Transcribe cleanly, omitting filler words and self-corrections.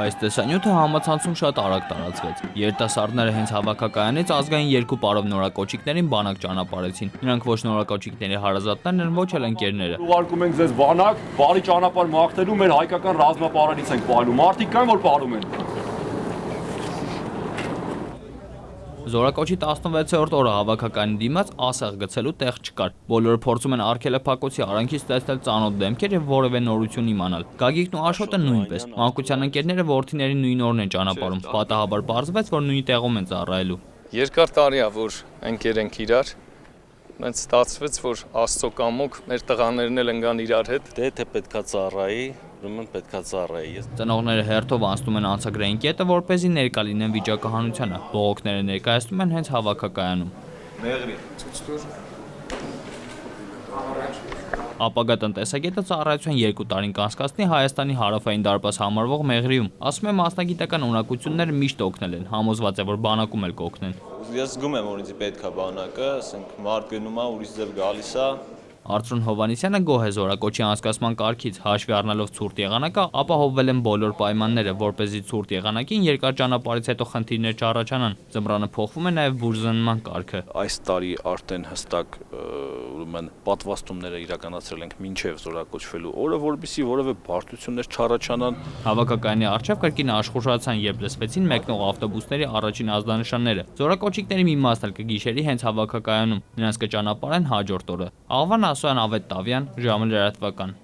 Այս տեսանյութը համացանցում շատ արագ տարածվեց։ Երիտասարդները հենց հավաքակայանից ազգային երկու պարով նորակոչիկներին բանակ ճանապարհեցին։ Նրանք ոչ նորակոչիկների հարազատներն են, ոչ էլ ընկերները։ Ուղարկում ենք ձեզ բանակ, բարի ճանապարհ մաղթելու մեր հայկական ռազմապարերից ենք պահելու։ Մարդիկ կան, որ պահում են։ Զորակոչի 16-րդ օրը հավաքականի դիմաց ասեղ գցելու տեղ չկար։ Բոլորը փորձում են արգելափակոցի արանքից տեսնել ծանոթ դեմքեր եւ որևէ նորություն իմանալ։ Գագիկն ու Աշոտը նույնպես։ Մանկության ընկերները որդիների նույն օրն են ճանապարհում։ Պատահաբար պարզվեց, որ նույն տեղում են ծառայելու։ Երկար տարի է, որ ընկեր ենք իրար։ Մենք ստացվեց, որ Աստծո կամոք մեր տղաներն էլ ընկան իրար հետ։ Դե թե պետքա ծառայի, ուրեմն պետքա ծառայի։ Ծնողները հերթով անցնում են անցագրային կետը, որպեսզի ներկա լինեն վիճակահանությանը։ Բողոքները ներկայացնում են հենց հավաքակայանում։ Մեղրի ցույց տուր։ Ապագա տնտեսագետը ծառայության 2 տարին կանցկացնի Հայաստանի հարավային դարպաս համարվող Մեղրիում։ Ասում է մասնագիտական ունակությունները միշտ օգնել են, համոզված է, որ բանակում էլ կօգնեն։ Ես զգում եմ, որ ինձ պետք է բանակը, ասենք մարդ գնում է, ուրիշ ձև գալիս է։ Արծրուն Հովհաննիսյանը գոհ է զորակոչի անցկացման կարգից, հաշվի առնելով ցուրտ եղանակը, ապահովվել են բոլոր պայմանները, որպեսզի ցուրտ եղանակին երկար ճանապարհից հետո խնդիրներ չառաջանան։ Ձմռանը փոխվում է նաև բուրզնման կարգը։ Այս տարի արդեն հստակ ուրեմն պատվաստումները իրականացրել ենք մինչև զորակոչվելու օրը, որպեսզի որևէ բարդություններ չառաջանան։ Հավաքակայանի առջև կրկին աշխուժացան, երբ լսվեցին մեկնող ավտոբուսների առաջին ազդանշանները։ Զորակոչիկների մի մասն էլ կգիշերի հենց հավաքակայանում։ Նրանց կճանապարհեն հաջորդ օրը։ Աղվան Ասոյան, Ավետ Տավյան, ժամը լրատվական։